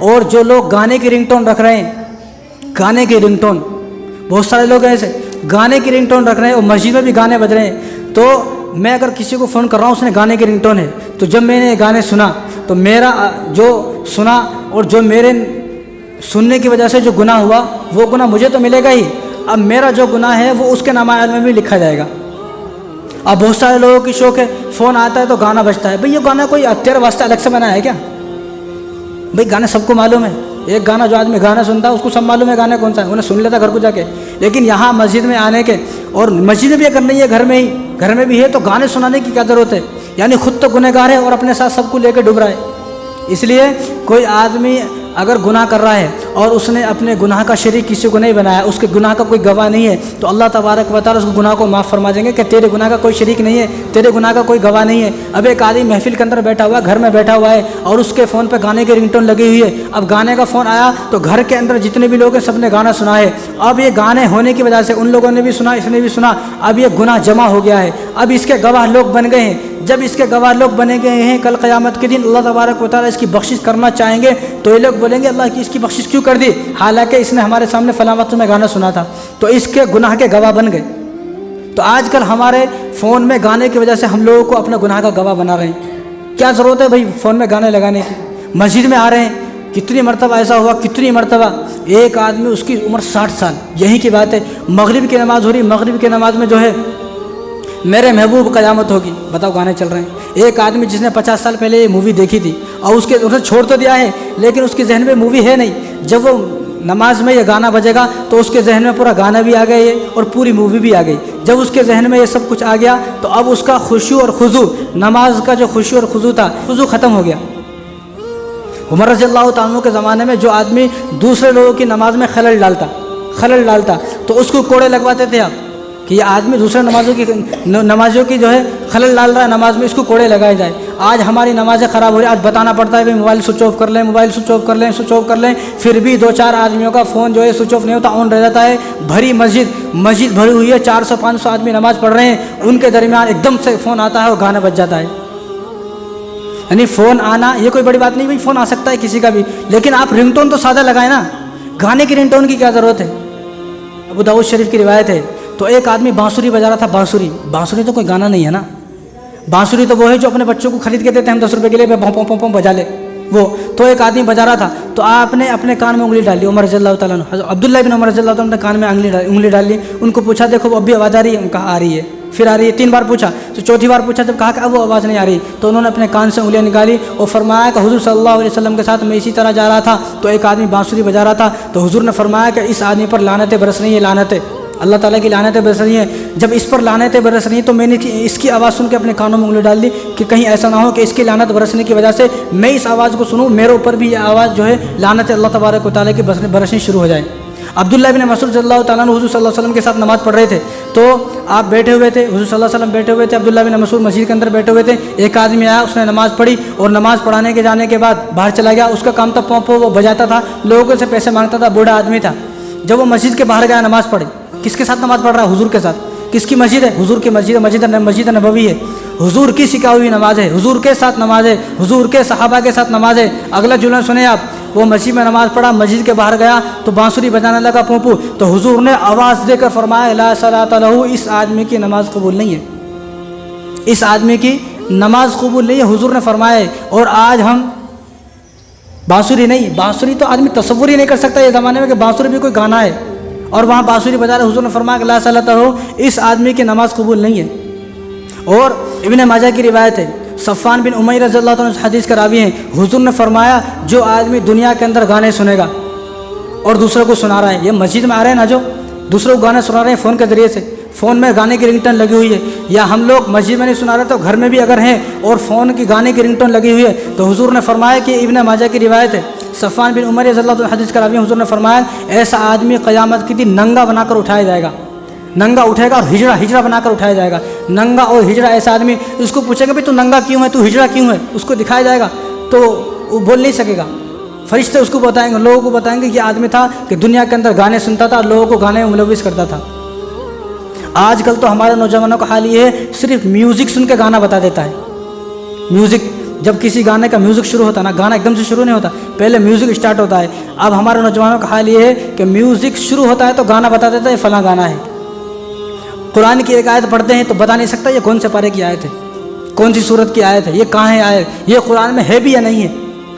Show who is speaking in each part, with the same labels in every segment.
Speaker 1: और जो लोग गाने की रिंगटोन रख रहे हैं, गाने की रिंगटोन, बहुत सारे लोग ऐसे गाने की रिंगटोन रख रहे हैं और मस्जिद में भी गाने बज रहे हैं। तो मैं अगर किसी को फ़ोन कर रहा हूँ, उसने गाने की रिंगटोन है, तो जब मैंने ये गाने सुना तो मेरा जो सुना और जो मेरे सुनने की वजह से जो गुनाह हुआ वो गुनाह मुझे तो मिलेगा ही, अब मेरा जो गुनाह है वो उसके नामायल में भी लिखा जाएगा। अब बहुत सारे लोगों की शौक है, फ़ोन आता है तो गाना बजता है। भाई ये गाना कोई तेरे वास्ते अलग से बनाया है क्या? भाई गाने सबको मालूम है, एक गाना जो आदमी गाना सुनता है उसको सब मालूम है गाना कौन सा है, उन्हें सुन लेता घर को जाके। लेकिन यहाँ मस्जिद में आने के, और मस्जिद में भी अगर नहीं है घर में भी है, तो गाने सुनाने की क्या ज़रूरत है? यानी खुद तो गुनहगार है और अपने साथ सबको लेकर डूब रहा है। इसलिए कोई आदमी अगर गुनाह कर रहा है और उसने अपने गुनाह का शरीक किसी को नहीं बनाया, उसके गुनाह का कोई गवाह नहीं है, तो अल्लाह तबारक व तआला उसको गुनाह को माफ़ फरमा देंगे कि तेरे गुनाह का कोई शरीक नहीं है, तेरे गुनाह का कोई गवाह नहीं है। अब एक आदमी महफिल के अंदर बैठा हुआ है, घर में बैठा हुआ है और उसके फ़ोन पे गाने की रिंगटोन लगी हुई है। अब गाने का फ़ोन आया तो घर के अंदर जितने भी लोग हैं सब ने गाना सुना है। अब ये गाने होने की वजह से उन लोगों ने भी सुना, इसने भी सुना, अब ये गुनाह जमा हो गया है। अब इसके गवाह लोग बन गए हैं। जब इसके गवाह लोग बने गए हैं, कल क़यामत के दिन अल्लाह तबारक व तआला इसकी बख्शिश करना चाहेंगे तो ये लोग बोलेंगे अल्लाह की इसकी बख्शिश क्यों कर दी, हालांकि इसने हमारे सामने फलां वक्त में गाना सुना था। तो इसके गुनाह के गवाह बन गए। तो आजकल हमारे फ़ोन में गाने की वजह से हम लोगों को अपना गुनाह का गवाह बना रहे हैं। क्या ज़रूरत है भाई फ़ोन में गाने लगाने की? मस्जिद में आ रहे हैं, कितनी मरतबा ऐसा हुआ, कितनी मरतबा एक आदमी, उसकी उम्र 60 साल, यही की बात है, मगरिब की नमाज़ हो रही, मगरिब की नमाज़ में जो है मेरे महबूब क़यामत होगी, बताओ गाने चल रहे हैं। एक आदमी जिसने 50 साल पहले ये मूवी देखी थी और उसने छोड़ तो दिया है, लेकिन उसके जहन में मूवी है नहीं। जब वो नमाज में ये गाना बजेगा तो उसके जहन में पूरा गाना भी आ गया है और पूरी मूवी भी आ गई। जब उसके जहन में ये सब कुछ आ गया तो अब उसका खुशू और खुजू, नमाज का जो खुशू और खुजू था, खुजू ख़त्म हो गया। उमर रज़ियल्लाहु तआला अन्हु के ज़माने में जो आदमी दूसरे लोगों की नमाज में खलल डालता तो उसको कोड़े लगवाते थे आप कि ये आदमी दूसरे नमाजों की जो है खलल डाल रहा है नमाज में, इसको कोड़े लगाए जाए। आज हमारी नमाज़ें ख़राब हो रही है, आज बताना पड़ता है भाई मोबाइल स्विच ऑफ कर लें, मोबाइल स्विच ऑफ कर लें, स्विच ऑफ कर लें, फिर भी 2-4 आदमियों का फ़ोन जो है स्विच ऑफ नहीं होता, ऑन रह जाता है। भरी मस्जिद भरी हुई है, 400-500 आदमी नमाज़ पढ़ रहे हैं, उनके दरमियान एकदम से फ़ोन आता है और गाना बज जाता है। यानी फ़ोन आना ये कोई बड़ी बात नहीं भाई, फ़ोन आ सकता है किसी का भी, लेकिन आप रिंगटोन तो सादा लगाए ना, गाने की रिंगटोन की क्या ज़रूरत है? अबू दाऊद शरीफ की रिवायत है, तो एक आदमी बांसुरी बजा रहा था। बांसुरी तो कोई गाना नहीं है ना, बांसुरी तो वो है जो अपने बच्चों को खरीद के देते हैं हम 10 रुपये के लिए, पों बजा ले वो। तो एक आदमी बजा रहा था, तो आपने अपने कान में उंगली डाली। उमर रज़ियल्लाहु तआला अन्हु, अब्दुल्लाह बिन उमर रज़ियल्लाहु तआला ने कान में उंगली डाली। उनको पूछा देखो अब भी आवाज़ आ रही है? उनका आ रही है। फिर आ रही है, 3 बार पूछा, तो चौथी बार पूछा, जब कहा कि अब वो आवाज़ नहीं आ रही, तो उन्होंने अपने कान से उंगलियां निकाली और फरमाया कि हुज़ूर सल्लल्लाहु अलैहि वसल्लम के साथ मैं इसी तरह जा रहा था, तो एक आदमी बांसुरी बजा रहा था, तो हुज़ूर ने फरमाया कि इस आदमी पर लानतें बरस रही है, लानतें अल्लाह ताला की लानतें बरस रही हैं। जब इस पर लानतें बरस रही हैं तो मैंने इसकी आवाज़ सुन के अपने कानों में उंगली डाल दी कि कहीं ऐसा ना हो कि इसकी लानत बरसने की वजह से मैं इस आवाज़ को सुनूँ, मेरे ऊपर भी ये आवाज़ जो है लानत अल्लाह तबारक व तआला की बरसनी शुरू हो जाए। अब्दुल्लाह बिन मसूद रज़ियल्लाहु तआला अन्हु हुज़ूर सल्लल्लाहु अलैहि वसल्लम के साथ नमाज़ पढ़ रहे थे, तो आप बैठे हुए थे, हुज़ूर सल्लल्लाहु अलैहि वसल्लम बैठे हुए थे, अब्दुल्लाह बिन मसूद मस्जिद के अंदर बैठे हुए थे। एक आदमी आया, उसने नमाज़ पढ़ी और नमाज़ पढ़ाने के जाने के बाद बाहर चला गया। उसका काम था पोंपो वो बजाता था, लोगों से पैसे मांगता था, बूढ़ा आदमी था। जब वो मस्जिद के बाहर गया नमाज़ पढ़ी, किसके साथ नमाज़ पढ़ रहा है? हुजूर के साथ। किसकी मस्जिद है? हुजूर की मस्जिद, मस्जिद नबवी है, हुजूर की सिखाई हुई नमाज है, हुजूर के साथ नमाज है, हुजूर के सहाबा के साथ नमाज है। अगला जुमला सुने आप, वो मस्जिद में नमाज़ पढ़ा, मस्जिद के बाहर गया तो बांसुरी बजाने लगा पोंपू, तो हुजूर ने आवाज़ देकर फरमाया ला सलाता लहू, इस आदमी की नमाज कबूल नहीं है, इस आदमी की नमाज कबूल नहीं है, हुजूर ने फरमाया है। और आज हम बांसुरी नहीं, बांसुरी तो आदमी तसव्वुर ही नहीं कर सकता ये ज़माने में कि बांसुरी भी कोई गाना है, और वहाँ बांसुरी बजा रहे, हुजूर ने फरमाया ला सलाता लहू, इस आदमी की नमाज कबूल नहीं है। और इब्न माजा की रिवायत है, सफ़ान बिन उमैर रज़ियल्लाहु अन्हु हदीस का रावी हैं, हुजूर ने फरमाया जो आदमी दुनिया के अंदर गाने सुनेगा और दूसरों को सुना रहा है, ये मस्जिद में आ रहे हैं ना जो दूसरों को गाने सुना रहे हैं फ़ोन के ज़रिए से, फ़ोन में गाने की रिंगटोन लगी हुई है, या हम लोग मस्जिद में नहीं सुना रहे तो घर में भी अगर हैं और फ़ोन की गाने की रिंगटोन लगी हुई है, तो हुजूर ने फरमाया कि इब्न माजा की रिवायत है, सफ़ान बिन उमैर रज़ियल्लाहु अन्हु हदीस का रावी, हुजूर ने फरमाया ऐसा आदमी क़यामत के दिन नंगा बनाकर उठाया जाएगा, नंगा उठेगा और हिजड़ा बनाकर उठाया जाएगा। नंगा और हिजड़ा ऐसा आदमी, उसको पूछेगा भाई तू नंगा क्यों है, तू हिजड़ा क्यों है, उसको दिखाया जाएगा तो वो बोल नहीं सकेगा। फरिश्ते उसको बताएंगे, लोगों को बताएंगे कि आदमी था कि दुनिया के अंदर गाने सुनता था और लोगों को गाने में मुलविस करता था। आजकल तो हमारे नौजवानों का हाल ये है, सिर्फ म्यूज़िक सुन के गाना बता देता है, म्यूज़िक जब किसी गाने का म्यूज़िक शुरू होता है ना, गाना एकदम से शुरू नहीं होता, पहले म्यूज़िक स्टार्ट होता है। अब हमारे नौजवानों का हाल ये है कि म्यूज़िक शुरू होता है तो गाना बता देता है ये फलां गाना है। कुरान की एक आयत पढ़ते हैं तो बता नहीं सकता ये कौन से पारे की आयत है, कौन सी सूरत की आयत है, ये कहाँ है आयत, ये कुरान में है भी या नहीं है।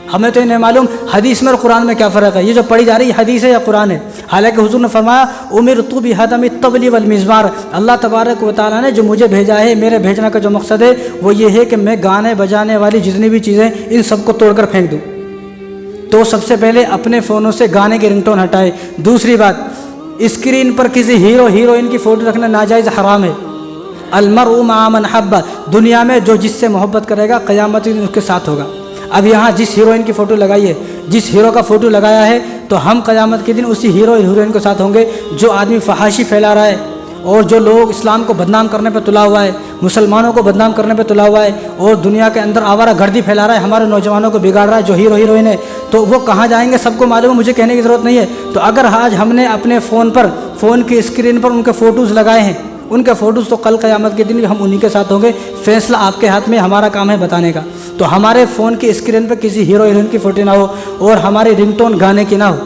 Speaker 1: हमें तो ये नहीं मालूम हदीस में और कुरान में क्या फ़र्क है। ये जो पढ़ी जा रही है हदीस है या कुरान है। हालांकि हुजूर ने फरमाया उमिरतु बिहदमी तबली वल मिज़मार, अल्लाह तबारक व तआला ने जो मुझे भेजा है, मेरे भेजने का जो मकसद है वो ये है कि मैं गाने बजाने वाली जितनी भी चीज़ें इन सबको तोड़कर फेंक दूँ। तो सबसे पहले अपने फ़ोनों से गाने की रिंगटोन हटाए। दूसरी बात, स्क्रीन पर किसी हीरो हीरोइन की फ़ोटो रखना नाजायज़ हराम है। अलमरउ मा मन हब्बा, दुनिया में जो जिससे मोहब्बत करेगा क़यामत के दिन उसके साथ होगा। अब यहाँ जिस हीरोइन की फ़ोटो लगाई है, जिस हीरो का फ़ोटो लगाया है, तो हम क़यामत के दिन उसी हीरो हीरोइन के साथ होंगे। जो आदमी फहाशी फैला रहा है और जो लोग इस्लाम को बदनाम करने पर तुला हुआ है, मुसलमानों को बदनाम करने पर तुला हुआ है और दुनिया के अंदर आवारा गर्दी फैला रहा है, हमारे नौजवानों को बिगाड़ रहा है, जो हीरो हीरोइन है, तो वो कहाँ जाएंगे सबको मालूम है, मुझे कहने की ज़रूरत नहीं है। तो अगर आज हमने अपने फ़ोन पर, फ़ोन की स्क्रीन पर उनके फ़ोटोज़ लगाए हैं, उनके फ़ोटोज़, तो कल क़यामत के दिन भी हम उन्हीं के साथ होंगे। फ़ैसला आपके हाथ में, हमारा काम है बताने का। तो हमारे फ़ोन की स्क्रीन पर किसी हीरो हीरोइन की फ़ोटो ना हो और हमारी रिंगटोन गाने की ना हो।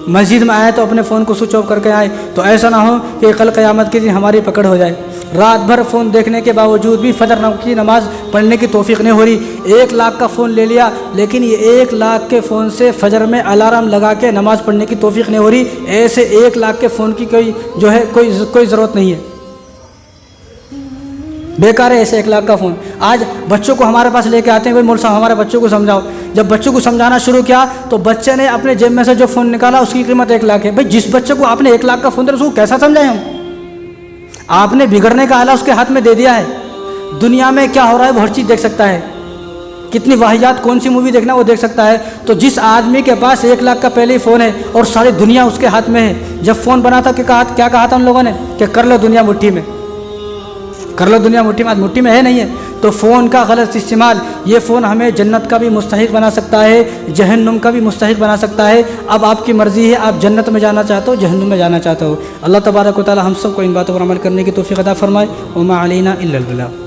Speaker 1: मस्जिद में आए तो अपने फ़ोन को स्विच ऑफ करके आए, तो ऐसा ना हो कि कल क़यामत के दिन हमारी पकड़ हो जाए। रात भर फ़ोन देखने के बावजूद भी फजर की नमाज़ पढ़ने की तौफीक नहीं हो रही। 1 लाख का फ़ोन ले लिया, लेकिन ये 1 लाख के फ़ोन से फजर में अलार्म लगा के नमाज़ पढ़ने की तौफीक नहीं हो रही। ऐसे 1 लाख के फ़ोन की कोई ज़रूरत नहीं है, बेकार है ऐसे 1 लाख का फ़ोन। आज बच्चों को हमारे पास लेके आते हैं, भाई मौलवी साहब हमारे बच्चों को समझाओ। जब बच्चों को समझाना शुरू किया तो बच्चे ने अपने जेब में से जो फ़ोन निकाला उसकी कीमत 1 लाख है। भाई जिस बच्चे को आपने 1 लाख का फ़ोन दिया उसको कैसा समझाएं हम? आपने बिगड़ने का आला उसके हाथ में दे दिया है। दुनिया में क्या हो रहा है वो हर चीज़ देख सकता है, कितनी वाहियात कौन सी मूवी देखना वो देख सकता है। तो जिस आदमी के पास 1 लाख का पहले ही फ़ोन है और सारी दुनिया उसके हाथ में है, जब फ़ोन बना था क्या कहा था उन लोगों ने कि कर लो दुनिया मुट्ठी में, कर लो दुनिया मुट्ठी में। आज मुट्ठी में है नहीं है। तो फ़ोन का गलत इस्तेमाल, ये फ़ोन हमें जन्नत का भी मुस्तहिक बना सकता है, जहन्नुम का भी मुस्तहिक बना सकता है। अब आपकी मर्ज़ी है, आप जन्नत में जाना चाहते हो, जहन्नुम में जाना चाहते हो। अल्लाह तबारक व तआला हम सब को इन बातों पर अमल करने की तौफीक अता फरमाए। वमा अलैना इल्लल बलाग।